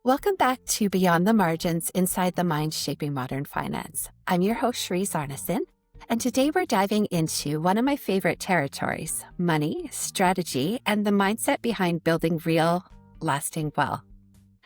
Welcome back to Beyond the Margins Inside the Mind Shaping Modern Finance. I'm your host, Cherise Arnason, and today we're diving into one of my favorite territories, money, strategy, and the mindset behind building real, lasting wealth.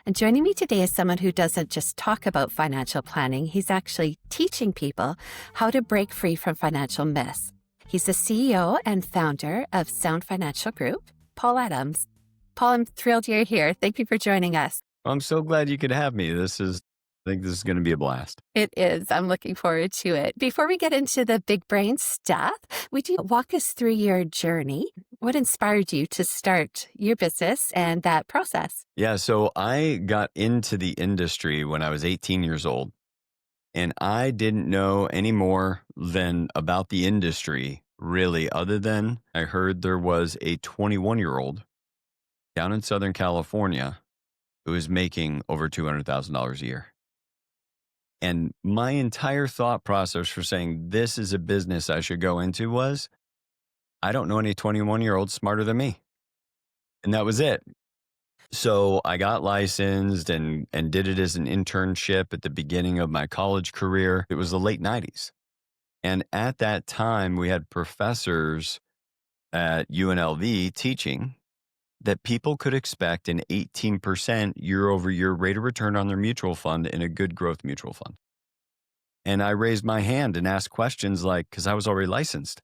And joining me today is someone who doesn't just talk about financial planning, he's actually teaching people how to break free from financial myths. He's the CEO and founder of Sound Financial Group, Paul Adams. Paul, I'm thrilled you're here. Thank you for joining us. I'm so glad you could have me. I think this is going to be a blast. It is. I'm looking forward to it. Before we get into the big brain stuff, would you walk us through your journey? What inspired you to start your business and that process? Yeah, so I got into the industry when I was 18 years old, and I didn't know any more than about the industry, really, other than I heard there was a 21-year-old down in Southern California who was making over $200,000 a year. And my entire thought process for saying this is a business I should go into was, I don't know any 21-year-olds smarter than me. And that was it. So I got licensed and did it as an internship at the beginning of my college career. It was the late 90s. And at that time, we had professors at UNLV teaching that people could expect an 18% year-over-year rate of return on their mutual fund in a good growth mutual fund. And I raised my hand and asked questions like, because I was already licensed.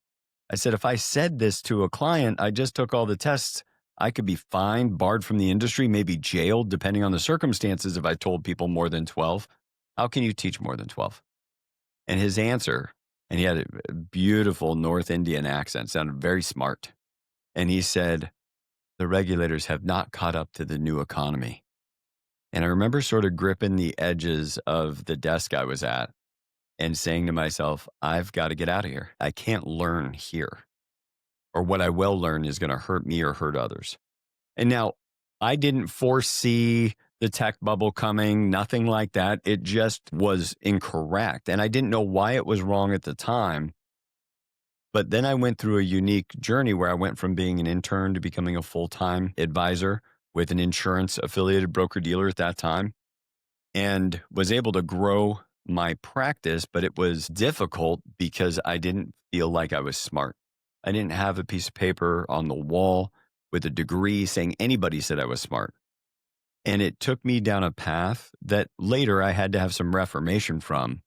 I said, if I said this to a client, I just took all the tests, I could be fined, barred from the industry, maybe jailed, depending on the circumstances if I told people more than 12. How can you teach more than 12? And his answer, and he had a beautiful North Indian accent, sounded very smart. And he said, the regulators have not caught up to the new economy. And I remember sort of gripping the edges of the desk I was at and saying to myself, I've got to get out of here. I can't learn here. Or what I will learn is going to hurt me or hurt others. And now I didn't foresee the tech bubble coming, nothing like that. It just was incorrect. And I didn't know why it was wrong at the time. But then I went through a unique journey where I went from being an intern to becoming a full-time advisor with an insurance affiliated broker-dealer at that time, and was able to grow my practice, but it was difficult because I didn't feel like I was smart. I didn't have a piece of paper on the wall with a degree saying anybody said I was smart. And it took me down a path that later I had to have some reformation from,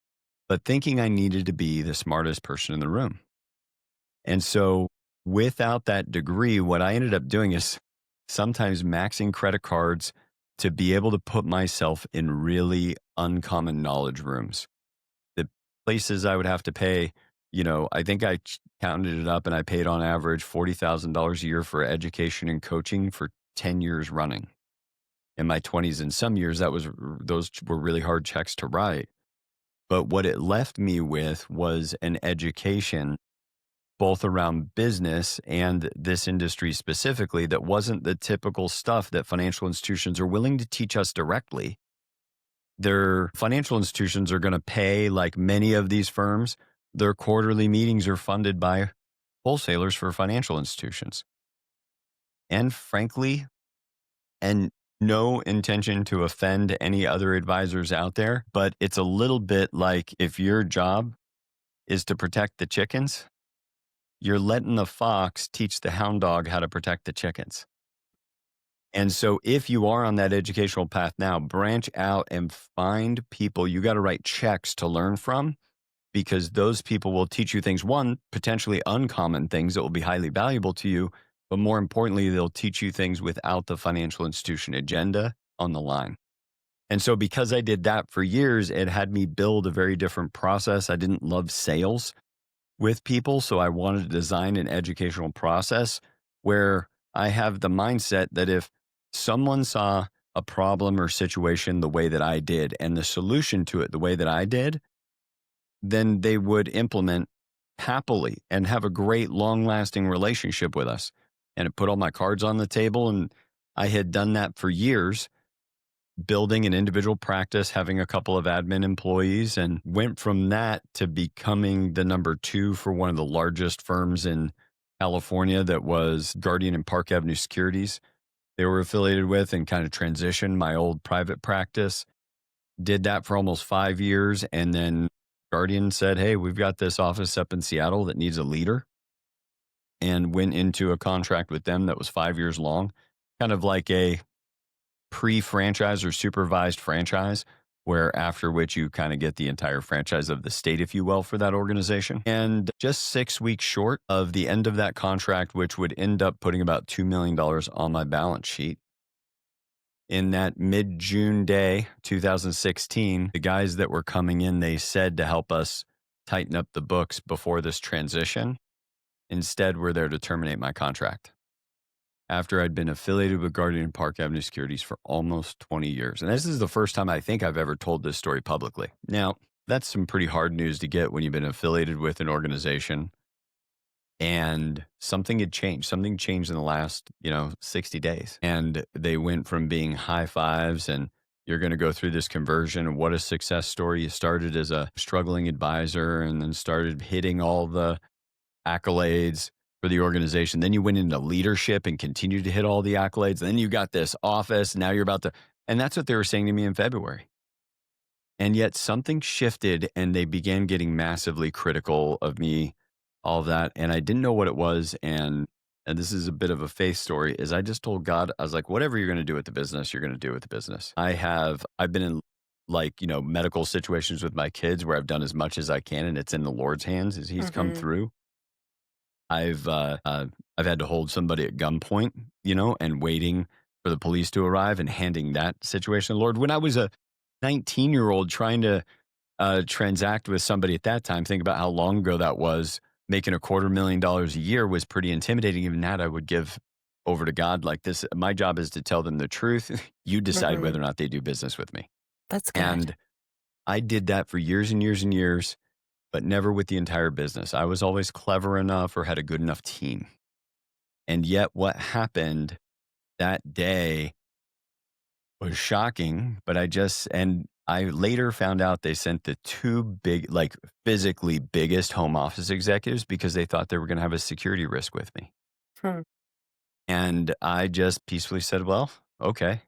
but thinking I needed to be the smartest person in the room. And so without that degree, what I ended up doing is sometimes maxing credit cards to be able to put myself in really uncommon knowledge rooms. The places I would have to pay, I think I counted it up and I paid on average $40,000 a year for education and coaching for 10 years running. In my 20s and some years, those were really hard checks to write. But what it left me with was an education both around business and this industry specifically that wasn't the typical stuff that financial institutions are willing to teach us directly. Their financial institutions are going to pay, like many of these firms, their quarterly meetings are funded by wholesalers for financial institutions. And frankly, and no intention to offend any other advisors out there, but it's a little bit like if your job is to protect the chickens, you're letting the fox teach the hound dog how to protect the chickens. And so if you are on that educational path now, branch out and find people you got to write checks to learn from, because those people will teach you things, one, potentially uncommon things that will be highly valuable to you, but more importantly, they'll teach you things without the financial institution agenda on the line. And so because I did that for years, it had me build a very different process. I didn't love sales with people. So I wanted to design an educational process where I have the mindset that if someone saw a problem or situation the way that I did and the solution to it the way that I did, then they would implement happily and have a great long-lasting relationship with us. And it put all my cards on the table. And I had done that for years, building an individual practice, having a couple of admin employees, and went from that to becoming the number 2 for one of the largest firms in California that was Guardian and Park Avenue Securities. they were affiliated with and kind of transitioned my old private practice. Did that for almost 5 years. And then Guardian said, hey, we've got this office up in Seattle that needs a leader, and went into a contract with them that was 5 years long, kind of like a pre-franchise or supervised franchise, where after which you kind of get the entire franchise of the state, if you will, for that organization. And just 6 weeks short of the end of that contract, which would end up putting about $2 million on my balance sheet, in that mid-June day, 2016, the guys that were coming in, they said to help us tighten up the books before this transition, instead were there to terminate my contract after I'd been affiliated with Guardian Park Avenue Securities for almost 20 years. And this is the first time I think I've ever told this story publicly. Now, that's some pretty hard news to get when you've been affiliated with an organization. And something had changed. Something changed in the last, 60 days. And they went from being high fives and you're going to go through this conversion. What a success story. You started as a struggling advisor and then started hitting all the accolades for the organization. Then you went into leadership and continued to hit all the accolades. Then you got this office. Now you're about to, and that's what they were saying to me in February. And yet something shifted and they began getting massively critical of me, all of that. And I didn't know what it was. And this is a bit of a faith story, is I just told God, I was like, whatever you're going to do with the business, you're going to do with the business. I've been in medical situations with my kids where I've done as much as I can and it's in the Lord's hands as he's come through. I've had to hold somebody at gunpoint, and waiting for the police to arrive and handing that situation to the Lord. When I was a 19-year-old trying to transact with somebody at that time, think about how long ago that was, making $250,000 a year was pretty intimidating. Even that I would give over to God like this. My job is to tell them the truth. You decide whether or not they do business with me. That's good. And I did that for years and years and years, but never with the entire business. I was always clever enough or had a good enough team. And yet what happened that day was shocking, but I later found out they sent the two big, physically biggest home office executives because they thought they were going to have a security risk with me. And I just peacefully said, well, okay,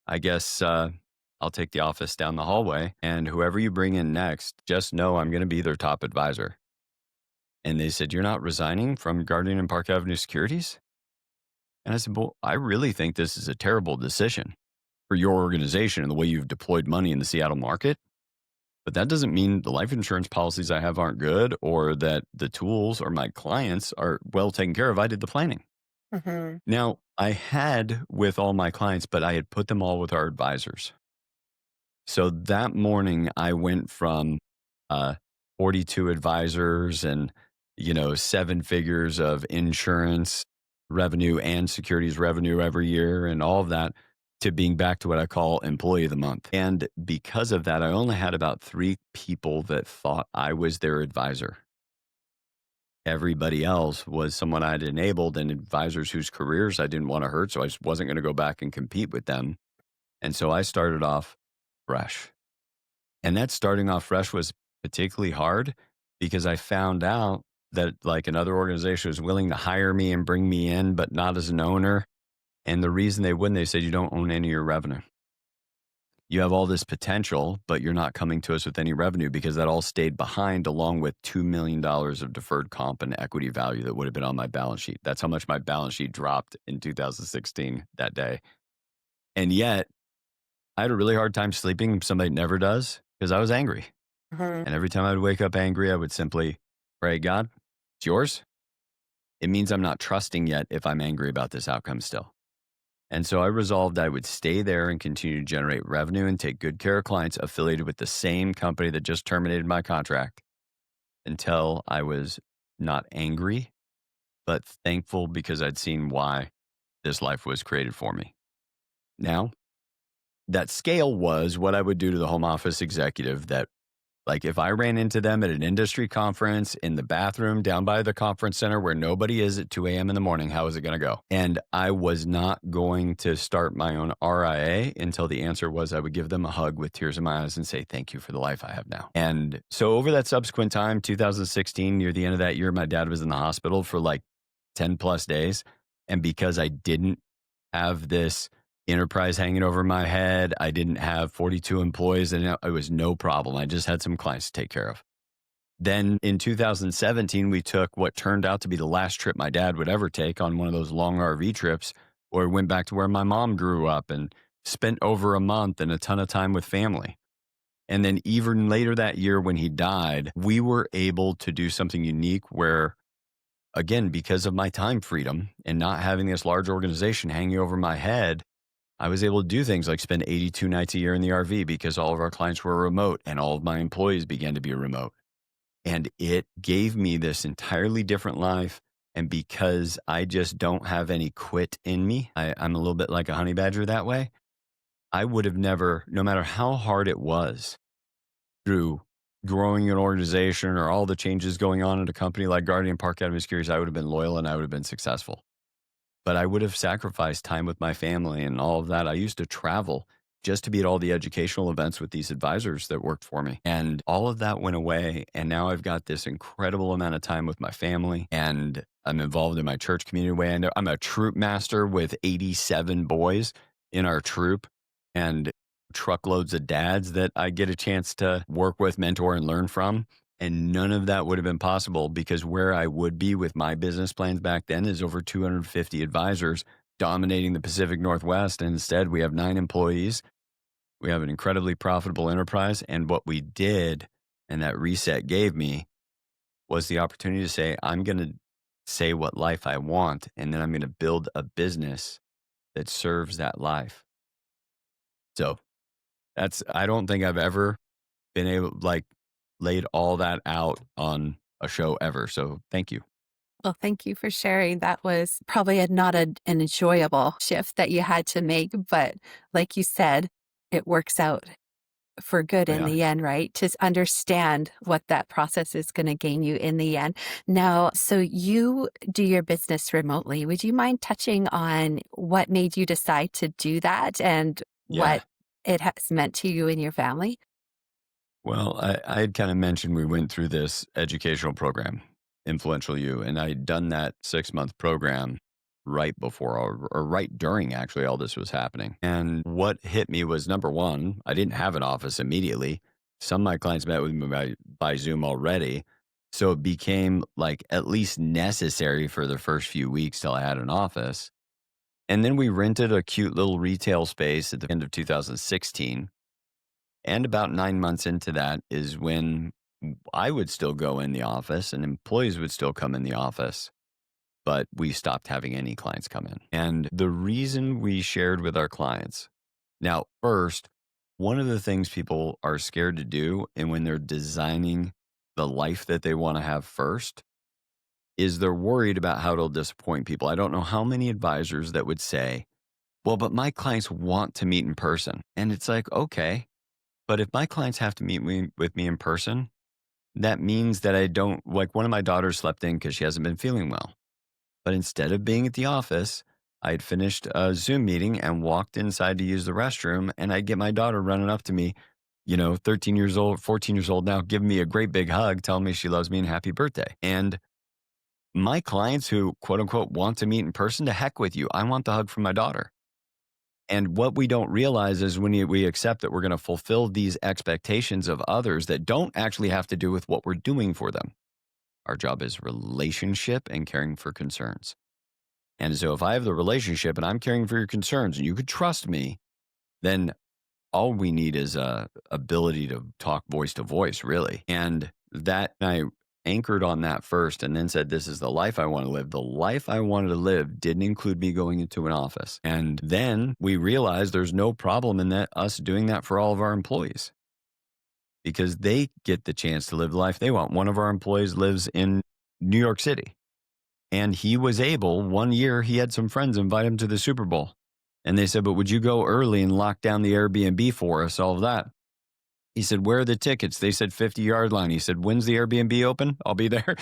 I guess I'll take the office down the hallway, and whoever you bring in next, just know I'm going to be their top advisor. And they said, you're not resigning from Guardian and Park Avenue Securities? And I said, well, I really think this is a terrible decision for your organization and the way you've deployed money in the Seattle market. But that doesn't mean the life insurance policies I have aren't good or that the tools or my clients are well taken care of. I did the planning. Now, I had with all my clients, but I had put them all with our advisors. So that morning, I went from 42 advisors and, 7 figures of insurance revenue and securities revenue every year and all of that, to being back to what I call employee of the month. And because of that, I only had about 3 people that thought I was their advisor. Everybody else was someone I'd enabled and advisors whose careers I didn't want to hurt. So I just wasn't going to go back and compete with them. And so I started off fresh. And that starting off fresh was particularly hard because I found out that another organization was willing to hire me and bring me in, but not as an owner. And the reason they wouldn't, they said, you don't own any of your revenue. You have all this potential, but you're not coming to us with any revenue because that all stayed behind along with $2 million of deferred comp and equity value that would have been on my balance sheet. That's how much my balance sheet dropped in 2016 that day. And yet I had a really hard time sleeping. Somebody never does, because I was angry. And every time I'd wake up angry, I would simply pray, God, it's yours. It means I'm not trusting yet if I'm angry about this outcome still. And so I resolved I would stay there and continue to generate revenue and take good care of clients affiliated with the same company that just terminated my contract until I was not angry, but thankful because I'd seen why this life was created for me. Now, that scale was what I would do to the home office executive that, if I ran into them at an industry conference in the bathroom down by the conference center where nobody is at 2 a.m. in the morning, how is it going to go? And I was not going to start my own RIA until the answer was I would give them a hug with tears in my eyes and say, thank you for the life I have now. And so over that subsequent time, 2016, near the end of that year, my dad was in the hospital for 10 plus days. And because I didn't have this enterprise hanging over my head. I didn't have 42 employees, and it was no problem. I just had some clients to take care of. Then in 2017, we took what turned out to be the last trip my dad would ever take on one of those long RV trips, where we went back to where my mom grew up and spent over a month and a ton of time with family. And then even later that year when he died, we were able to do something unique where, again, because of my time freedom and not having this large organization hanging over my head, I was able to do things like spend 82 nights a year in the RV because all of our clients were remote and all of my employees began to be remote. And it gave me this entirely different life. And because I just don't have any quit in me, I'm a little bit like a honey badger that way. I would have never, no matter how hard it was through growing an organization or all the changes going on at a company like Guardian Park Academy Securities, I would have been loyal and I would have been successful. But I would have sacrificed time with my family and all of that. I used to travel just to be at all the educational events with these advisors that worked for me. And all of that went away. And now I've got this incredible amount of time with my family, and I'm involved in my church community way. And I'm a troop master with 87 boys in our troop and truckloads of dads that I get a chance to work with, mentor, and learn from. And none of that would have been possible because where I would be with my business plans back then is over 250 advisors dominating the Pacific Northwest. And instead, we have 9 employees. We have an incredibly profitable enterprise. And what we did, and that reset gave me, was the opportunity to say, I'm going to say what life I want, and then I'm going to build a business that serves that life. So I don't think I've ever been able, laid all that out on a show ever. So thank you. Well, thank you for sharing. That was probably an enjoyable shift that you had to make, but like you said, it works out for good in Yeah. the end, right? To understand what that process is going to gain you in the end. Now, so you do your business remotely. Would you mind touching on what made you decide to do that and Yeah. what it has meant to you and your family? Well, I had kind of mentioned we went through this educational program, Influential You, and I had done that 6-month program right before or right during actually all this was happening. And what hit me was number one, I didn't have an office immediately. Some of my clients met with me by Zoom already. So it became like at least necessary for the first few weeks till I had an office. And then we rented a cute little retail space at the end of 2016. And about 9 months into that is when I would still go in the office and employees would still come in the office, but we stopped having any clients come in. And the reason we shared with our clients, now, first, one of the things people are scared to do, and when they're designing the life that they want to have first, is they're worried about how it'll disappoint people. I don't know how many advisors that would say, well, but my clients want to meet in person. And it's like, okay. But if my clients have to meet with me in person, that means that I don't, like one of my daughters slept in because she hasn't been feeling well. But instead of being at the office, I had finished a Zoom meeting and walked inside to use the restroom. And I'd get my daughter running up to me, 13 years old, 14 years old now, giving me a great big hug, telling me she loves me and happy birthday. And my clients who, quote unquote, want to meet in person, to heck with you. I want the hug from my daughter. And what we don't realize is when we accept that we're going to fulfill these expectations of others that don't actually have to do with what we're doing for them. Our job is relationship and caring for concerns. And so if I have the relationship and I'm caring for your concerns and you could trust me, then all we need is a ability to talk voice to voice, really. And that I anchored on that first and then said, this is the life I want to live. The life I wanted to live didn't include me going into an office. And then we realized there's no problem in that us doing that for all of our employees because they get the chance to live the life they want. One of our employees lives in New York City, and he was able, one year, he had some friends invite him to the Super Bowl. And they said, but would you go early and lock down the Airbnb for us, all of that? He said, where are the tickets? They said 50-yard line. He said, when's the Airbnb open? I'll be there.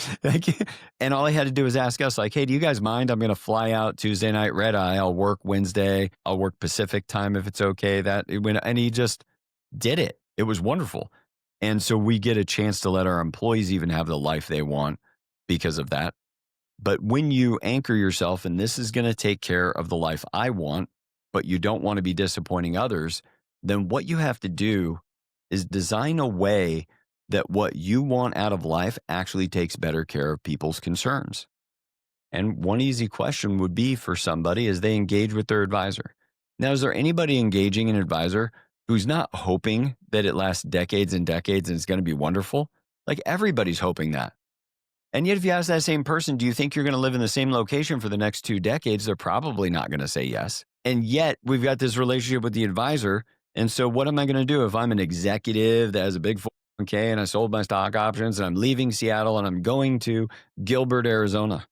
And all he had to do was ask us, like, hey, do you guys mind? I'm going to fly out Tuesday night, red eye. I'll work Wednesday. I'll work Pacific time if it's okay. And he just did it. It was wonderful. And so we get a chance to let our employees even have the life they want because of that. But when you anchor yourself, and this is going to take care of the life I want, but you don't want to be disappointing others, then what you have to do is design a way that what you want out of life actually takes better care of people's concerns. And one easy question would be for somebody as they engage with their advisor. Now, is there anybody engaging an advisor who's not hoping that it lasts decades and decades and it's going to be wonderful? Like everybody's hoping that. And yet, if you ask that same person, do you think you're going to live in the same location for the next 2 decades? They're probably not going to say yes. And yet, we've got this relationship with the advisor. And so, what am I going to do if I'm an executive that has a big 401k and I sold my stock options and I'm leaving Seattle and I'm going to Gilbert, Arizona?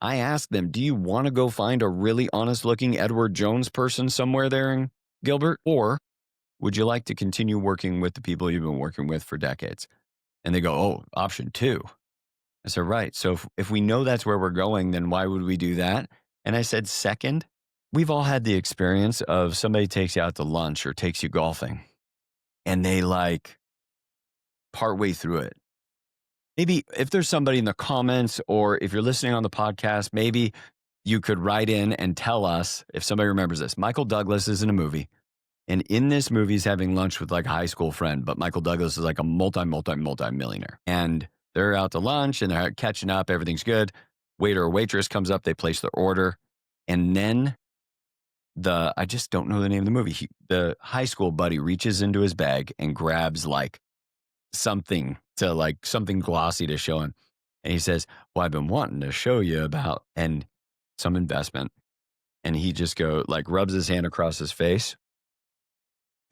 I ask them, do you want to go find a really honest looking Edward Jones person somewhere there in Gilbert? Or would you like to continue working with the people you've been working with for decades? And they go, oh, option 2. I said, right. So if we know that's where we're going, then why would we do that? And I said, second, we've all had the experience of somebody takes you out to lunch or takes you golfing and they like partway through it. Maybe if there's somebody in the comments or if you're listening on the podcast, maybe you could write in and tell us if somebody remembers this. Michael Douglas is in a movie. And in this movie, he's having lunch with like a high school friend, but Michael Douglas is like a multi-millionaire. And they're out to lunch and they're catching up. Everything's good. Waiter or waitress comes up. They place their order. And then I just don't know the name of the movie. The high school buddy reaches into his bag and grabs like something glossy to show him. And he says, well, I've been wanting to show you about and some investment. And he just rubs his hand across his face.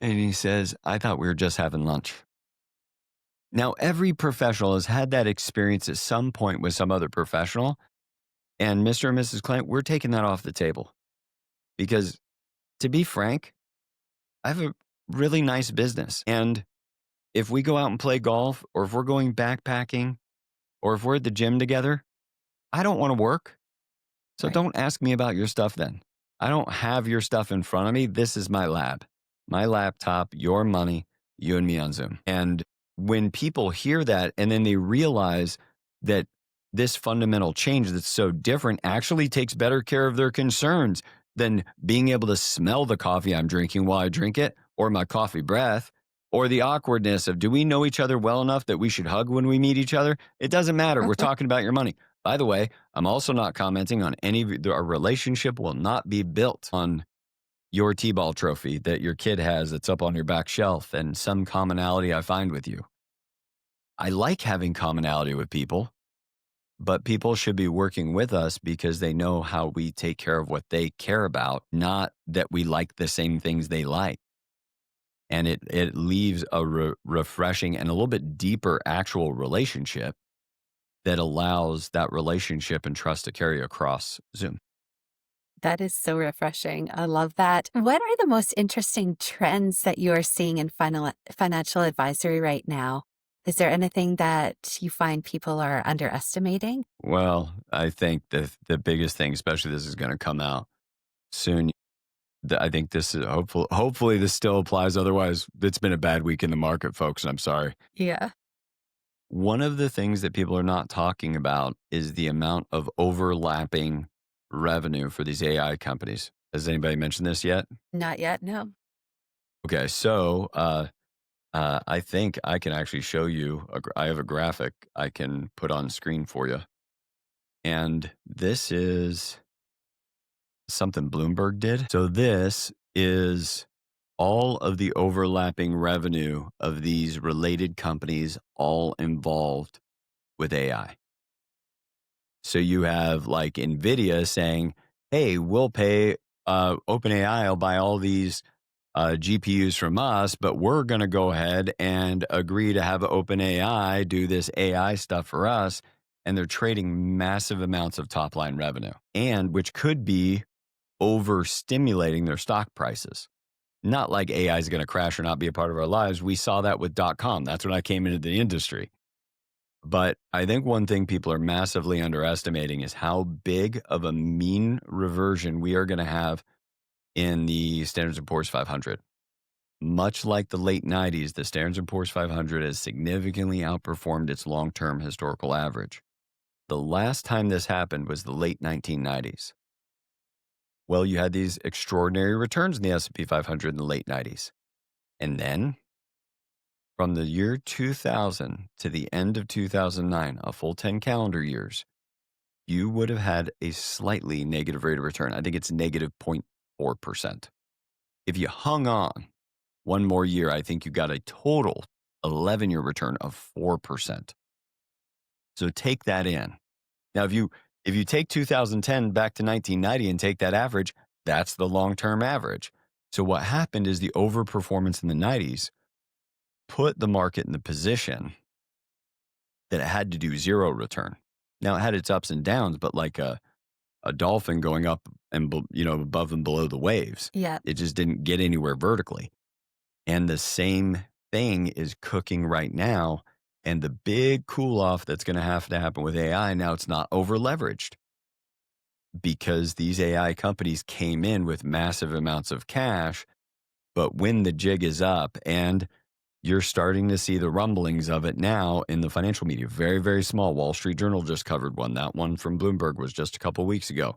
And he says, I thought we were just having lunch. Now, every professional has had that experience at some point with some other professional. And Mr. and Mrs. Client, we're taking that off the table. Because to be frank, I have a really nice business. And if we go out and play golf, or if we're going backpacking, or if we're at the gym together, I don't want to work. So Right. Don't ask me about your stuff then. I don't have your stuff in front of me. This is my lab, my laptop, your money, you and me on Zoom. And when people hear that and then they realize that this fundamental change that's so different actually takes better care of their concerns than being able to smell the coffee I'm drinking while I drink it, or my coffee breath, or the awkwardness of, do we know each other well enough that we should hug when we meet each other? It doesn't matter. We're talking about your money. By the way, I'm also not commenting on our relationship will not be built on your T-ball trophy that your kid has that's up on your back shelf and some commonality I find with you. I like having commonality with people, but people should be working with us because they know how we take care of what they care about, not that we like the same things they like. And it leaves a refreshing and a little bit deeper actual relationship that allows that relationship and trust to carry across Zoom. That is so refreshing. I love that. What are the most interesting trends that you are seeing in financial advisory right now? Is there anything that you find people are underestimating? Well, I think the biggest thing, especially this is going to come out soon. I think this is hopefully this still applies. Otherwise, it's been a bad week in the market, folks. And I'm sorry. Yeah. One of the things that people are not talking about is the amount of overlapping revenue for these AI companies. Has anybody mentioned this yet? Not yet, no. Okay, so I think I can actually show you. I have a graphic I can put on screen for you, and this is something Bloomberg did. So this is all of the overlapping revenue of these related companies, all involved with AI. So you have like NVIDIA saying, hey, we'll pay OpenAI will buy all these GPUs from us, but we're going to go ahead and agree to have OpenAI do this AI stuff for us. And they're trading massive amounts of top line revenue, and which could be overstimulating their stock prices. Not like AI is going to crash or not be a part of our lives. We saw that with .com. That's when I came into the industry. But I think one thing people are massively underestimating is how big of a mean reversion we are going to have in the Standard & Poor's 500. Much like the late 90s, the Standard & Poor's 500 has significantly outperformed its long-term historical average. The last time this happened was the late 1990s. Well, you had these extraordinary returns in the S&P 500 in the late 90s. And then from the year 2000 to the end of 2009, a full 10 calendar years, you would have had a slightly negative rate of return. I think it's negative 0.4%. If you hung on one more year, I think you got a total 11-year return of 4%. So take that in. Now, if you take 2010 back to 1990 and take that average, that's the long-term average. So what happened is the overperformance in the 90s put the market in the position that it had to do zero return. Now, it had its ups and downs, but like a dolphin going up and above and below the waves, Yeah. it just didn't get anywhere vertically. And the same thing is cooking right now. And the big cool off that's going to have to happen with AI, now it's not over leveraged because these AI companies came in with massive amounts of cash. But when the jig is up, and you're starting to see the rumblings of it now in the financial media, very, very small. Wall Street Journal just covered one. That one from Bloomberg was just a couple of weeks ago.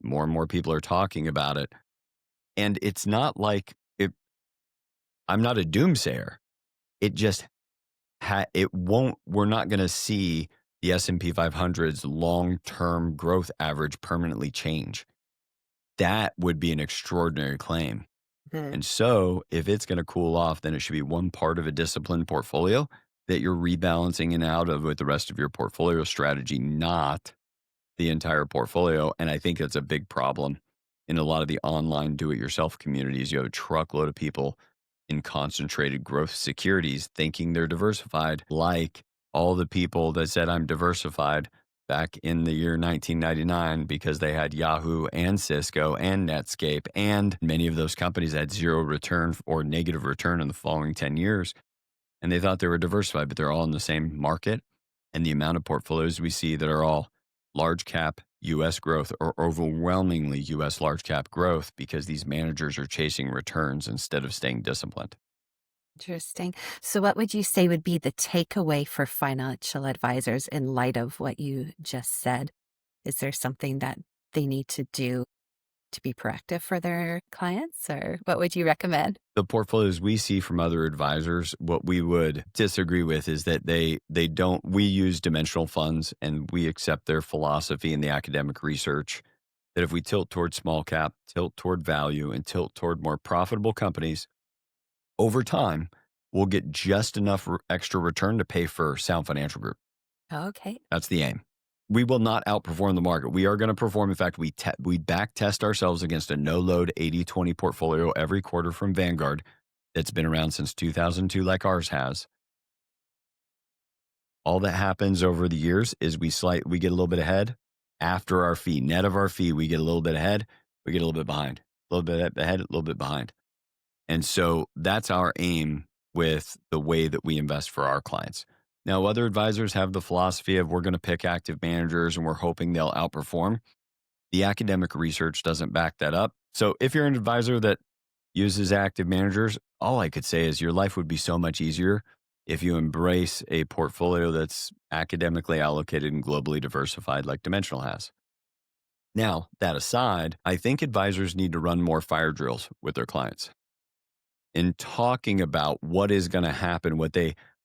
More and more people are talking about it. And it's not like I'm not a doomsayer. It just it won't. We're not going to see the S&P 500's long-term growth average permanently change. That would be an extraordinary claim. Mhm. And so if it's going to cool off, then it should be one part of a disciplined portfolio that you're rebalancing in out of with the rest of your portfolio strategy, not the entire portfolio. And I think that's a big problem in a lot of the online do-it-yourself communities. You have a truckload of people in concentrated growth securities thinking they're diversified, like all the people that said I'm diversified back in the year 1999 because they had Yahoo and Cisco and Netscape, and many of those companies had zero return or negative return in the following 10 years. And they thought they were diversified, but they're all in the same market. And the amount of portfolios we see that are all large cap US growth or overwhelmingly US large cap growth because these managers are chasing returns instead of staying disciplined. Interesting. So, what would you say would be the takeaway for financial advisors in light of what you just said? Is there something that they need to do to be proactive for their clients, or what would you recommend? The portfolios we see from other advisors, what we would disagree with is that they don't, we use dimensional funds and we accept their philosophy in the academic research that if we tilt toward small cap, tilt toward value, and tilt toward more profitable companies, over time, we'll get just enough extra return to pay for sound financial group. Okay. That's the aim. We will not outperform the market. We are going to perform. In fact, we back test ourselves against a no-load 80/20 portfolio every quarter from Vanguard that's been around since 2002 like ours has. All that happens over the years is we get a little bit ahead after our fee. Net of our fee, we get a little bit ahead, we get a little bit behind. A little bit ahead, a little bit behind. And so that's our aim with the way that we invest for our clients. Now, other advisors have the philosophy of we're going to pick active managers and we're hoping they'll outperform. The academic research doesn't back that up. So if you're an advisor that uses active managers, all I could say is your life would be so much easier if you embrace a portfolio that's academically allocated and globally diversified like Dimensional has. Now, that aside, I think advisors need to run more fire drills with their clients in talking about what is going to happen. What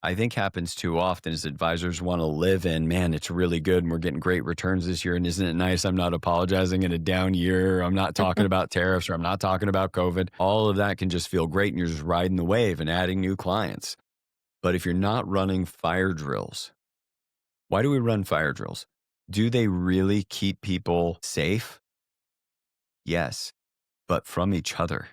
I think happens too often is advisors want to live in, man, it's really good and we're getting great returns this year. And isn't it nice? I'm not apologizing in a down year. I'm not talking about tariffs or I'm not talking about COVID. All of that can just feel great and you're just riding the wave and adding new clients. But if you're not running fire drills, why do we run fire drills? Do they really keep people safe? Yes, but from each other.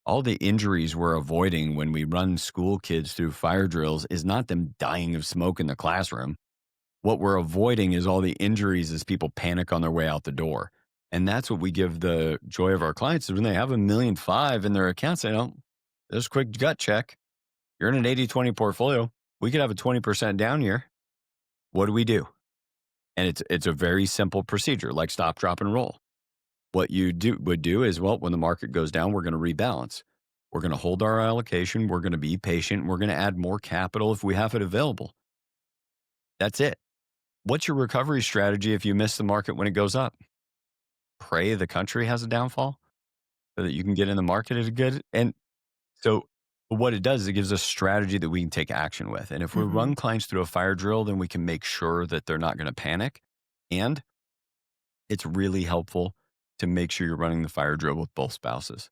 All the injuries we're avoiding when we run school kids through fire drills is not them dying of smoke in the classroom. What we're avoiding is all the injuries as people panic on their way out the door. And that's what we give the joy of our clients is when they have $1.5 million in their accounts, they don't, just a quick gut check. You're in an 80/20 portfolio. We could have a 20% down year. What do? And it's a very simple procedure, like stop, drop, and roll. What you would do is, well, when the market goes down, we're going to rebalance. We're going to hold our allocation. We're going to be patient. We're going to add more capital if we have it available. That's it. What's your recovery strategy if you miss the market when it goes up? Pray the country has a downfall so that you can get in the market at a good. And so what it does is it gives us strategy that we can take action with. And if we Hmm. run clients through a fire drill, then we can make sure that they're not going to panic. And it's really helpful to make sure you're running the fire drill with both spouses,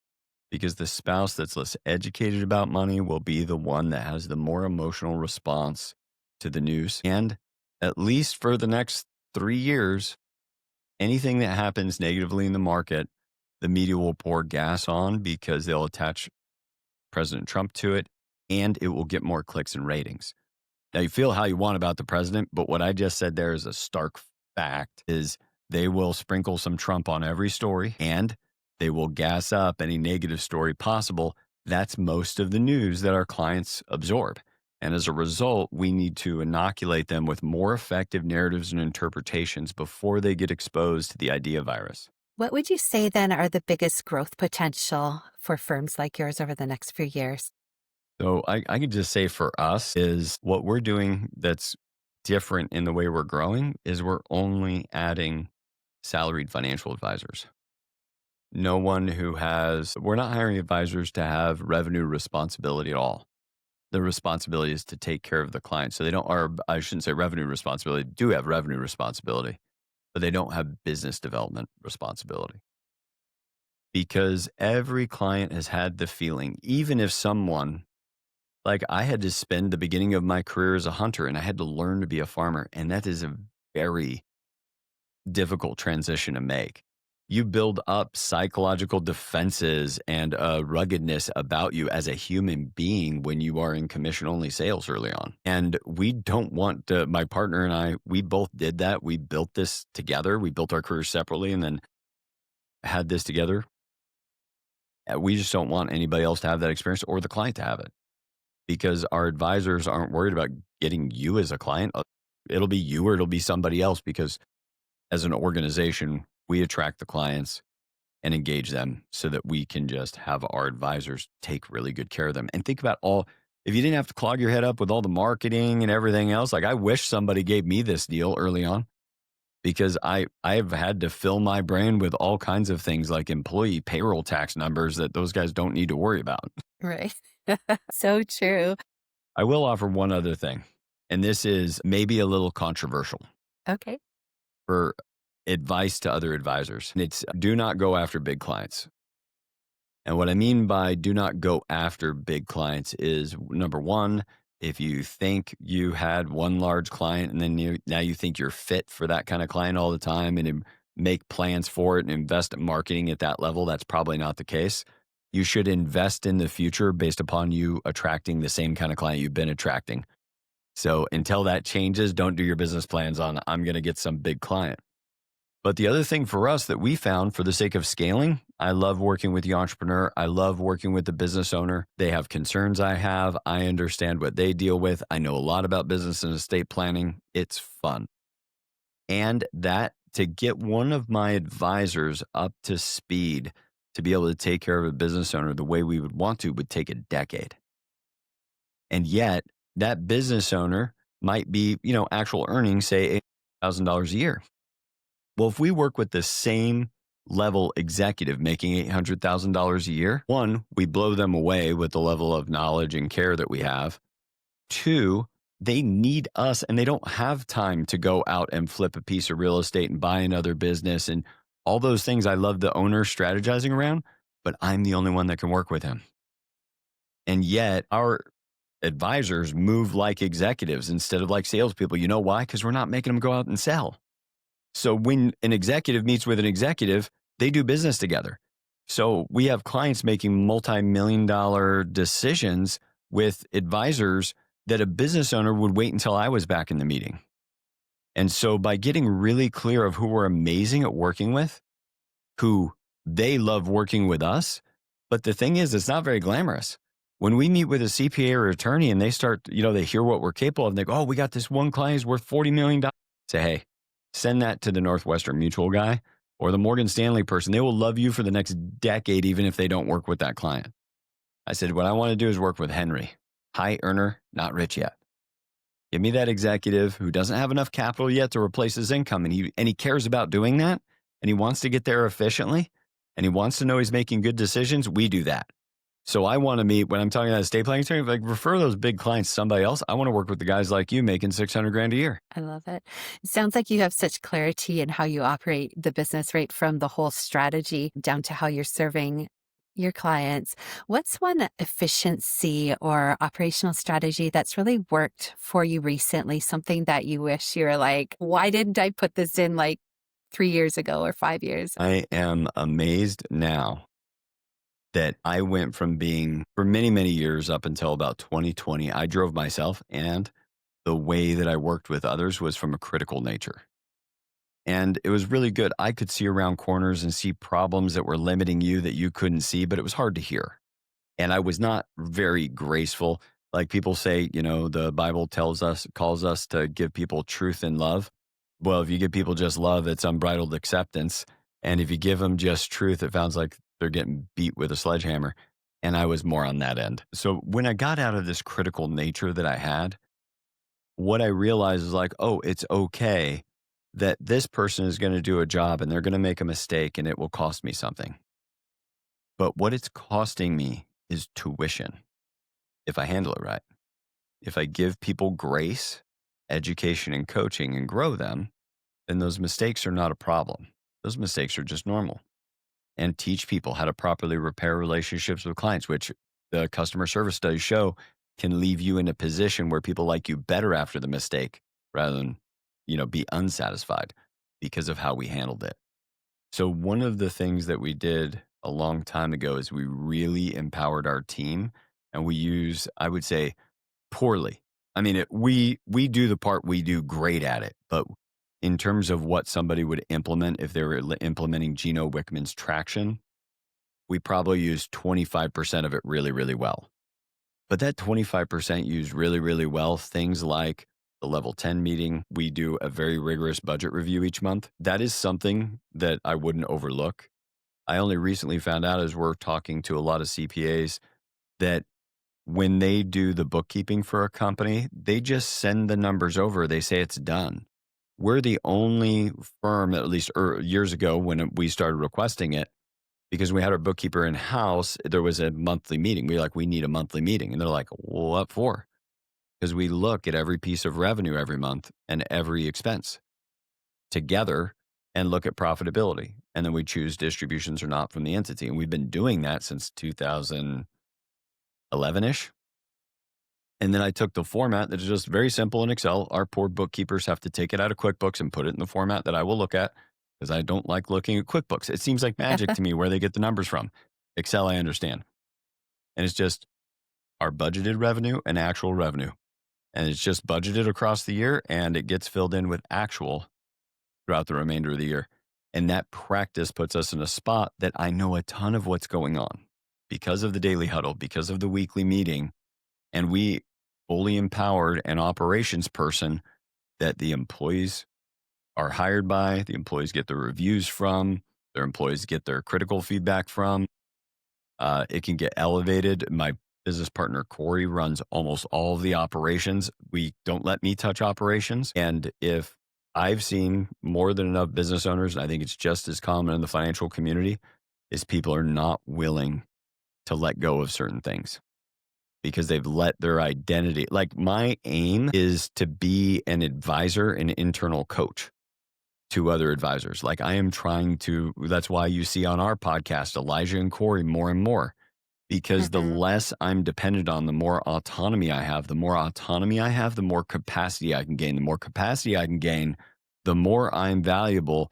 because the spouse that's less educated about money will be the one that has the more emotional response to the news. And at least for the next 3 years, anything that happens negatively in the market, the media will pour gas on because they'll attach President Trump to it, and it will get more clicks and ratings. Now, you feel how you want about the president, but what I just said there is a stark fact is they will sprinkle some Trump on every story, and they will gas up any negative story possible. That's most of the news that our clients absorb. And as a result, we need to inoculate them with more effective narratives and interpretations before they get exposed to the idea virus. What would you say then are the biggest growth potential for firms like yours over the next few years? So I could just say for us is what we're doing that's different in the way we're growing is we're only adding salaried financial advisors. No one who has, we're not hiring advisors to have revenue responsibility at all. The responsibility is to take care of the client. So they don't, or I shouldn't say revenue responsibility, do have revenue responsibility, but they don't have business development responsibility. Because every client has had the feeling, even if someone, like I had to spend the beginning of my career as a hunter and I had to learn to be a farmer. And that is a very difficult transition to make. You build up psychological defenses and ruggedness about you as a human being when you are in commission only sales early on. And we don't want to, my partner and I, we both did that. We built this together. We built our careers separately and then had this together. We just don't want anybody else to have that experience or the client to have it, because our advisors aren't worried about getting you as a client. It'll be you or it'll be somebody else, because as an organization, we attract the clients and engage them so that we can just have our advisors take really good care of them. And think about all, if you didn't have to clog your head up with all the marketing and everything else, like I wish somebody gave me this deal early on, because I've had to fill my brain with all kinds of things like employee payroll tax numbers that those guys don't need to worry about. Right. So true. I will offer one other thing, and this is maybe a little controversial Okay. for advice to other advisors. It's do not go after big clients. And what I mean by do not go after big clients is, number one, if you think you had one large client and then now you think you're fit for that kind of client all the time and make plans for it and invest in marketing at that level, that's probably not the case. You should invest in the future based upon you attracting the same kind of client you've been attracting. So until that changes, don't do your business plans on, I'm going to get some big client. But the other thing for us that we found for the sake of scaling, I love working with the entrepreneur. I love working with the business owner. They have concerns I have. I understand what they deal with. I know a lot about business and estate planning. It's fun. And that to get one of my advisors up to speed to be able to take care of a business owner the way we would want to would take a decade. And yet that business owner might be, actual earnings, say $8,000 a year. Well, if we work with the same level executive making $800,000 a year, one, we blow them away with the level of knowledge and care that we have. Two, they need us and they don't have time to go out and flip a piece of real estate and buy another business and all those things I love the owner strategizing around, but I'm the only one that can work with him. And yet our advisors move like executives instead of like salespeople. You know why? Because we're not making them go out and sell. So when an executive meets with an executive, they do business together. So we have clients making multi-million-dollar decisions with advisors that a business owner would wait until I was back in the meeting. And so by getting really clear of who we're amazing at working with, who they love working with us, but the thing is, it's not very glamorous. When we meet with a CPA or attorney and they start, they hear what we're capable of, and they go, oh, we got this one client who's worth $40 million. Say, hey, send that to the Northwestern Mutual guy or the Morgan Stanley person. They will love you for the next decade, even if they don't work with that client. I said, what I want to do is work with Henry. High earner, not rich yet. Give me that executive who doesn't have enough capital yet to replace his income, and he cares about doing that, and he wants to get there efficiently, and he wants to know he's making good decisions. We do that. So I want to meet when I'm talking about estate planning attorney, like refer those big clients to somebody else. I want to work with the guys like you making 600 grand a year. I love it. It sounds like you have such clarity in how you operate the business, right from the whole strategy down to how you're serving your clients. What's one efficiency or operational strategy that's really worked for you recently? Something that you wish you were like, why didn't I put this in like 3 years ago or 5 years? I am amazed now that I went from being, for many, many years up until about 2020, I drove myself, and the way that I worked with others was from a critical nature. And it was really good. I could see around corners and see problems that were limiting you that you couldn't see, but it was hard to hear. And I was not very graceful. Like people say, the Bible calls us to give people truth and love. Well, if you give people just love, it's unbridled acceptance. And if you give them just truth, it sounds like they're getting beat with a sledgehammer. And I was more on that end. So when I got out of this critical nature that I had, what I realized is like, oh, it's okay that this person is going to do a job and they're going to make a mistake and it will cost me something. But what it's costing me is tuition if I handle it right. If I give people grace, education, and coaching and grow them, then those mistakes are not a problem. Those mistakes are just normal. And teach people how to properly repair relationships with clients, which the customer service studies show can leave you in a position where people like you better after the mistake rather than, be unsatisfied because of how we handled it. So one of the things that we did a long time ago is we really empowered our team, and we use, I would say, poorly. I mean, we do the part we do great at it, but in terms of what somebody would implement if they were implementing Gino Wickman's traction, we probably use 25% of it really, really well. But that 25% used really, really well, things like the level 10 meeting. We do a very rigorous budget review each month. That is something that I wouldn't overlook. I only recently found out as we're talking to a lot of CPAs that when they do the bookkeeping for a company, they just send the numbers over. They say it's done. We're the only firm, at least years ago when we started requesting it, because we had our bookkeeper in house, there was a monthly meeting. We need a monthly meeting. And they're like, what for? Because we look at every piece of revenue every month and every expense together and look at profitability. And then we choose distributions or not from the entity. And we've been doing that since 2011-ish. And then I took the format that is just very simple in Excel. Our poor bookkeepers have to take it out of QuickBooks and put it in the format that I will look at because I don't like looking at QuickBooks. It seems like magic to me where they get the numbers from. Excel, I understand. And it's just our budgeted revenue and actual revenue. And it's just budgeted across the year and it gets filled in with actual throughout the remainder of the year. And that practice puts us in a spot that I know a ton of what's going on because of the daily huddle, because of the weekly meeting. And we fully empowered an operations person that the employees are hired by, the employees get their reviews from, their employees get their critical feedback from. It can get elevated. My business partner, Corey, runs almost all of the operations. We don't let me touch operations. And if I've seen more than enough business owners, and I think it's just as common in the financial community, is people are not willing to let go of certain things because they've let their identity. Like my aim is to be an advisor, an internal coach to other advisors. Like I am trying to, that's why you see on our podcast, Elijah and Corey more and more, because the less I'm dependent on, the more autonomy I have. The more autonomy I have, the more capacity I can gain. The more capacity I can gain, the more I'm valuable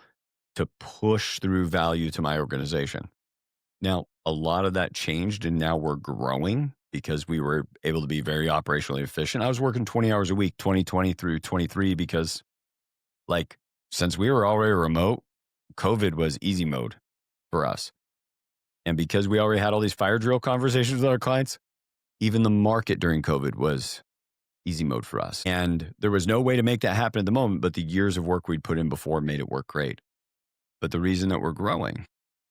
to push through value to my organization. Now, a lot of that changed and now we're growing because we were able to be very operationally efficient. I was working 20 hours a week, 2020 through 23, because since we were already remote, COVID was easy mode for us. And because we already had all these fire drill conversations with our clients, even the market during COVID was easy mode for us. And there was no way to make that happen at the moment, but the years of work we'd put in before made it work great. But the reason that we're growing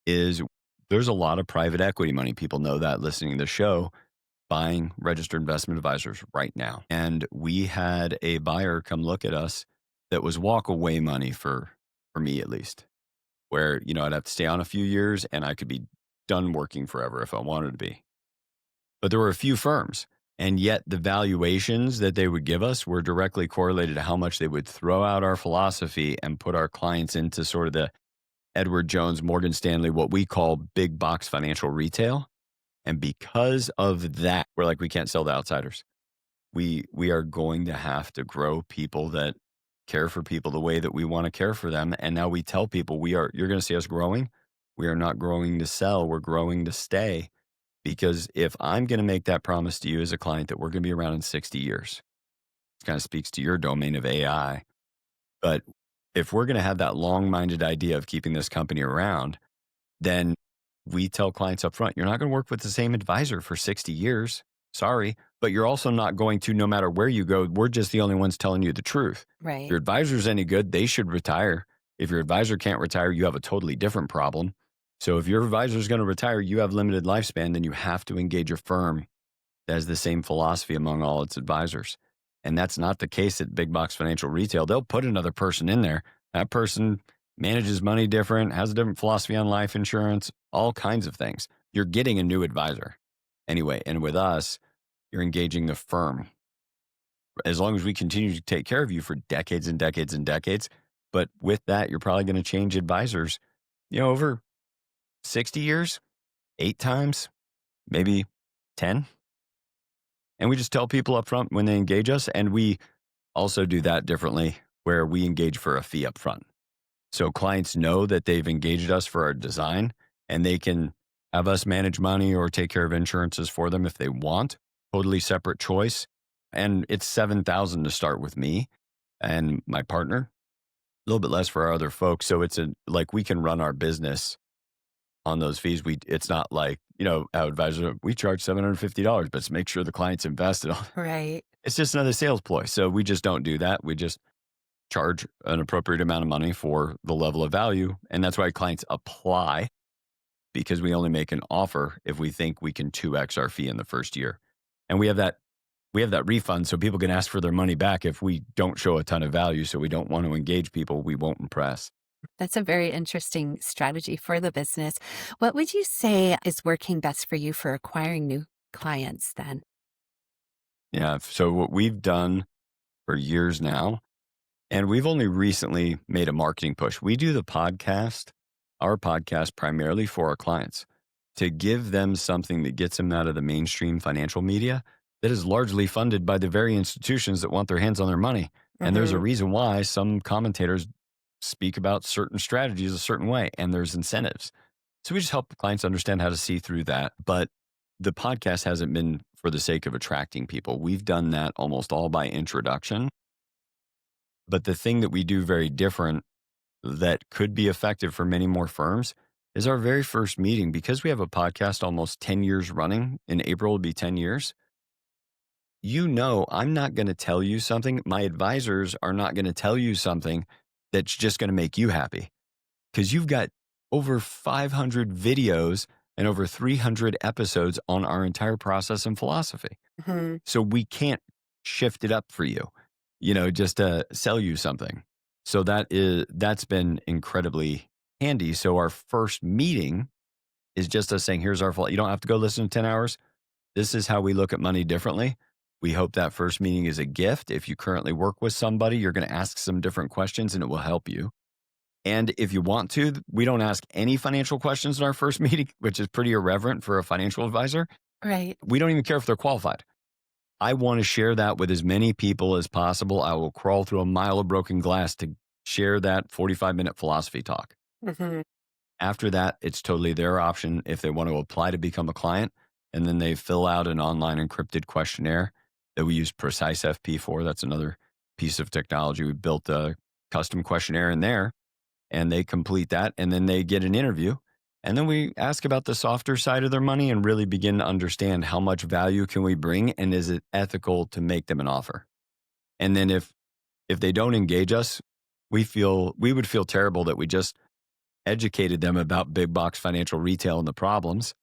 is there's a lot of private equity money. People know that listening to the show. buying registered investment advisors right now. And we had a buyer come look at us that was walk away money for me at least, where, I'd have to stay on a few years and I could be done working forever if I wanted to be. But there were a few firms, and yet the valuations that they would give us were directly correlated to how much they would throw out our philosophy and put our clients into sort of the Edward Jones, Morgan Stanley, what we call big box financial retail. And because of that, we're like, we can't sell to outsiders. We are going to have to grow people that care for people the way that we want to care for them. And now we tell people you're going to see us growing. We are not growing to sell. We're growing to stay. Because if I'm going to make that promise to you as a client that we're going to be around in 60 years, it kind of speaks to your domain of AI. But if we're going to have that long-minded idea of keeping this company around, then we tell clients up front, you're not going to work with the same advisor for 60 years. Sorry. But you're also not going to, no matter where you go, we're just the only ones telling you the truth. Right. If your advisor's any good, they should retire. If your advisor can't retire, you have a totally different problem. So if your advisor is going to retire, you have limited lifespan, then you have to engage a firm that has the same philosophy among all its advisors. And that's not the case at big box financial retail. They'll put another person in there. That person manages money different, has a different philosophy on life insurance, all kinds of things. You're getting a new advisor anyway. And with us, you're engaging the firm. As long as we continue to take care of you for decades and decades and decades. But with that, you're probably going to change advisors, over 60 years, 8 times, maybe 10. And we just tell people up front when they engage us. And we also do that differently where we engage for a fee up front. So clients know that they've engaged us for our design and they can have us manage money or take care of insurances for them if they want. Totally separate choice. And it's $7,000 to start with me and my partner, a little bit less for our other folks. So it's we can run our business on those fees. It's not like, our advisor, we charge $750, but to make sure the client's invested. Right. It's just another sales ploy. So we just don't do that. We just charge an appropriate amount of money for the level of value. And that's why clients apply, because we only make an offer if we think we can 2x our fee in the first year. And we have that refund so people can ask for their money back if we don't show a ton of value. So we don't want to engage people we won't impress. That's a very interesting strategy for the business. What would you say is working best for you for acquiring new clients then? Yeah. So what we've done for years now, and we've only recently made a marketing push. We do our podcast primarily for our clients to give them something that gets them out of the mainstream financial media that is largely funded by the very institutions that want their hands on their money. And there's a reason why some commentators speak about certain strategies a certain way, and there's incentives. So we just help clients understand how to see through that. But the podcast hasn't been for the sake of attracting people. We've done that almost all by introduction. But the thing that we do very different that could be effective for many more firms is our very first meeting. Because we have a podcast almost 10 years running, in April will be 10 years. I'm not going to tell you something. My advisors are not going to tell you something that's just going to make you happy, because you've got over 500 videos and over 300 episodes on our entire process and philosophy. So we can't shift it up for you, just to sell you something. So that's been incredibly handy. So our first meeting is just us saying, here's our fault. You don't have to go listen to 10 hours. This is how we look at money differently. We hope that first meeting is a gift. If you currently work with somebody, you're going to ask some different questions and it will help you. And if you want to, we don't ask any financial questions in our first meeting, which is pretty irreverent for a financial advisor. Right. We don't even care if they're qualified. I want to share that with as many people as possible. I will crawl through a mile of broken glass to share that 45-minute philosophy talk. After that, it's totally their option if they want to apply to become a client. And then they fill out an online encrypted questionnaire that we use Precise FP for. That's another piece of technology. We built a custom questionnaire in there, and they complete that. And then they get an interview. And then we ask about the softer side of their money and really begin to understand how much value can we bring, and is it ethical to make them an offer? And then if they don't engage us, we would feel terrible that we just educated them about big box financial retail and the problems.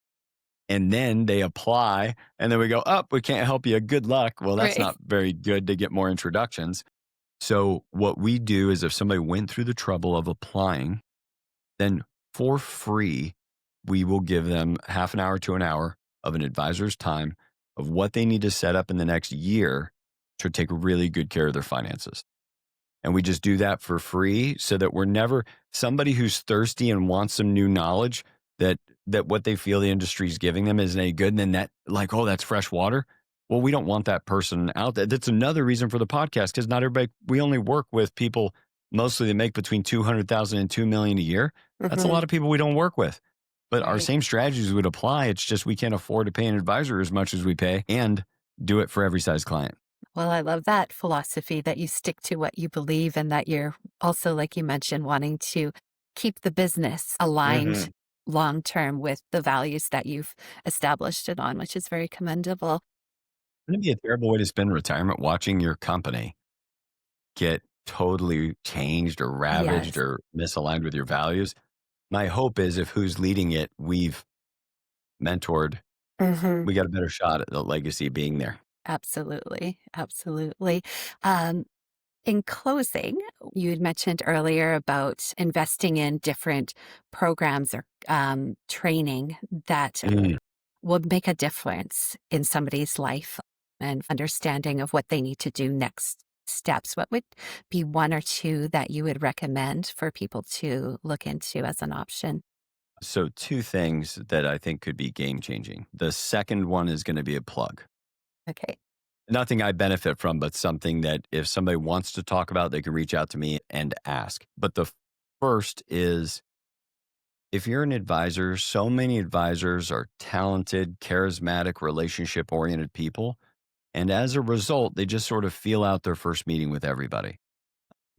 And then they apply, and then we go, "Oh, we can't help you. Good luck." Well, that's Right. not very good to get more introductions. So what we do is if somebody went through the trouble of applying, then for free, we will give them half an hour to an hour of an advisor's time of what they need to set up in the next year to take really good care of their finances. And we just do that for free so that we're never somebody who's thirsty and wants some new knowledge that what they feel the industry is giving them isn't any good. And then that like, oh, that's fresh water. Well, we don't want that person out there. That's another reason for the podcast because not everybody, we only work with people mostly that make between 200,000 and 2 million a year. That's a Hmm. lot of people we don't work with. But our Right. same strategies would apply. It's just we can't afford to pay an advisor as much as we pay and do it for every size client. Well, I love that philosophy that you stick to what you believe and that you're also, like you mentioned, wanting to keep the business aligned Mhm. long term with the values that you've established it on, which is very commendable. Wouldn't it be a terrible way to spend retirement watching your company get totally changed or ravaged Yes. or misaligned with your values? My hope is if who's leading it, we've mentored, Hmm. we got a better shot at the legacy being there. Absolutely. Absolutely. Um, In closing, you had mentioned earlier about investing in different programs or training that Mm. would make a difference in somebody's life and understanding of what they need to do next steps. What would be one or two that you would recommend for people to look into as an option? So, two things that I think could be game changing. The second one is going to be a plug. Okay. Nothing I benefit from, but something that if somebody wants to talk about, they can reach out to me and ask. But the first is if you're an advisor, so many advisors are talented, charismatic, relationship oriented people. And as a result, they just sort of feel out their first meeting with everybody.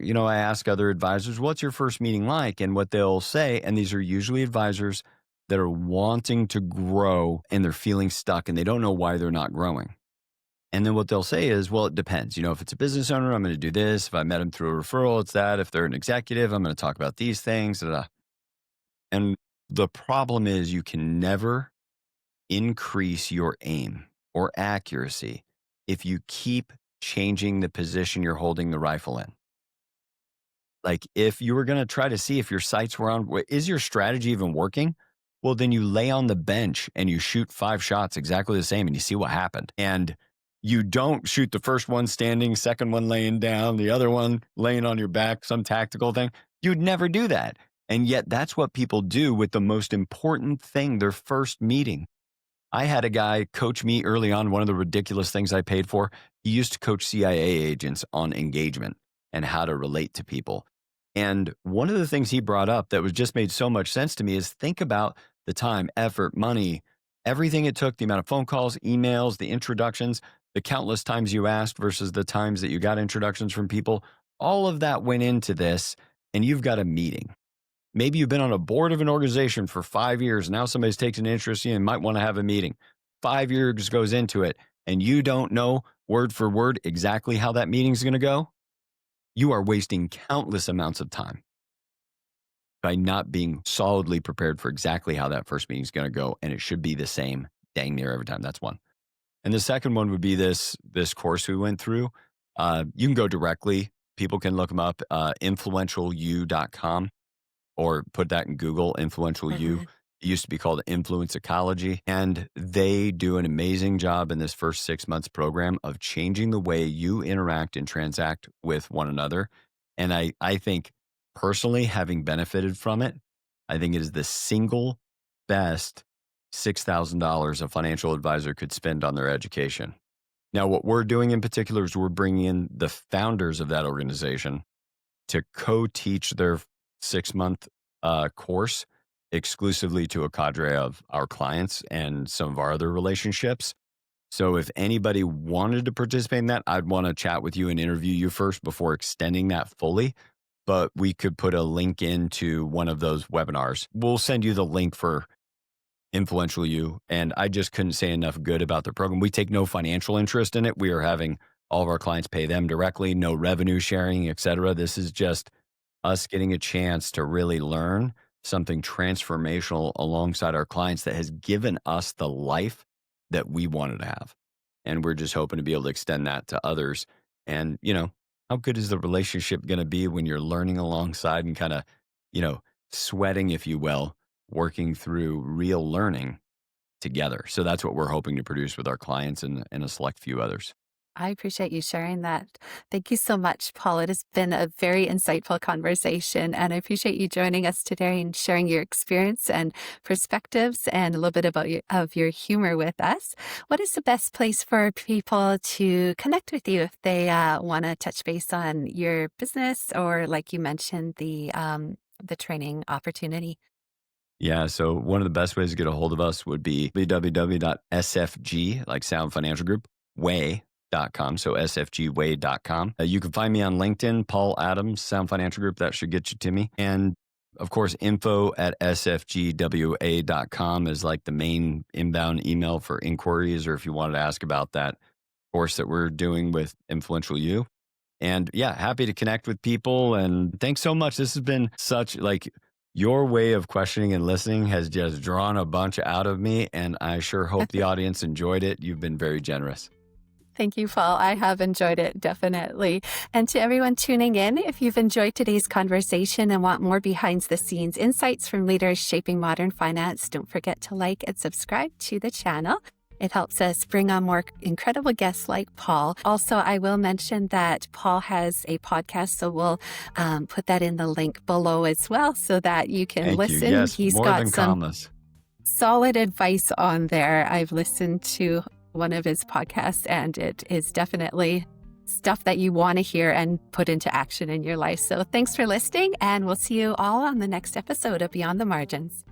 I ask other advisors, what's your first meeting like? And what they'll say, and these are usually advisors that are wanting to grow and they're feeling stuck and they don't know why they're not growing. And then what they'll say is, well, it depends. If it's a business owner, I'm going to do this. If I met them through a referral, it's that. If they're an executive, I'm going to talk about these things. Da, da. And the problem is you can never increase your aim or accuracy if you keep changing the position you're holding the rifle in. Like if you were going to try to see if your sights were on, is your strategy even working? Well, then you lay on the bench and you shoot 5 shots exactly the same and you see what happened. And you don't shoot the first one standing, second one laying down, the other one laying on your back, some tactical thing. You'd never do that. And yet that's what people do with the most important thing, their first meeting. I had a guy coach me early on. One of the ridiculous things I paid for, he used to coach CIA agents on engagement and how to relate to people. And one of the things he brought up that was just made so much sense to me is think about the time, effort, money, everything it took, the amount of phone calls, emails, the introductions, the countless times you asked versus the times that you got introductions from people. All of that went into this, and you've got a meeting. Maybe you've been on a board of an organization for 5 years. Now somebody's taken an interest in you and might want to have a meeting. 5 years goes into it, and you don't know word for word exactly how that meeting is going to go. You are wasting countless amounts of time by not being solidly prepared for exactly how that first meeting is going to go. And it should be the same dang near every time. That's one. And the second one would be this course we went through. You can go directly. People can look them up, influentialyou.com. Or put that in Google, Influential You. Mhm. It used to be called Influence Ecology. And they do an amazing job in this first 6 months program of changing the way you interact and transact with one another. And I think personally, having benefited from it, I think it is the single best $6,000 a financial advisor could spend on their education. Now, what we're doing in particular is we're bringing in the founders of that organization to co-teach their 6 month course exclusively to a cadre of our clients and some of our other relationships. So if anybody wanted to participate in that, I'd want to chat with you and interview you first before extending that fully. But we could put a link into one of those webinars. We'll send you the link for Influential You. And I just couldn't say enough good about the program. We take no financial interest in it. We are having all of our clients pay them directly, no revenue sharing, et cetera. This is just us getting a chance to really learn something transformational alongside our clients that has given us the life that we wanted to have. And we're just hoping to be able to extend that to others. And, how good is the relationship going to be when you're learning alongside and kind of, sweating, if you will, working through real learning together? So that's what we're hoping to produce with our clients and a select few others. I appreciate you sharing that. Thank you so much, Paul. It has been a very insightful conversation, and I appreciate you joining us today and sharing your experience and perspectives and a little bit about your humor with us. What is the best place for people to connect with you if they want to touch base on your business or, like you mentioned, the training opportunity? Yeah, so one of the best ways to get a hold of us would be www.sfg, like Sound Financial Group, way.com. So sfgway.com. You can find me on LinkedIn, Paul Adams, Sound Financial Group. That should get you to me. And of course, info@sfgwa.com is like the main inbound email for inquiries, or if you wanted to ask about that course that we're doing with Influential You. And yeah, happy to connect with people. And thanks so much. This has been such your way of questioning and listening has just drawn a bunch out of me. And I sure hope the audience enjoyed it. You've been very generous. Thank you, Paul. I have enjoyed it, definitely. And to everyone tuning in, if you've enjoyed today's conversation and want more behind the scenes insights from leaders shaping modern finance, don't forget to like and subscribe to the channel. It helps us bring on more incredible guests like Paul. Also, I will mention that Paul has a podcast, so we'll put that in the link below as well so that you can Thank listen. You. Yes, He's more got than some commas. solid advice on there. I've listened to one of his podcasts, and it is definitely stuff that you want to hear and put into action in your life. So thanks for listening, and we'll see you all on the next episode of Beyond the Margins.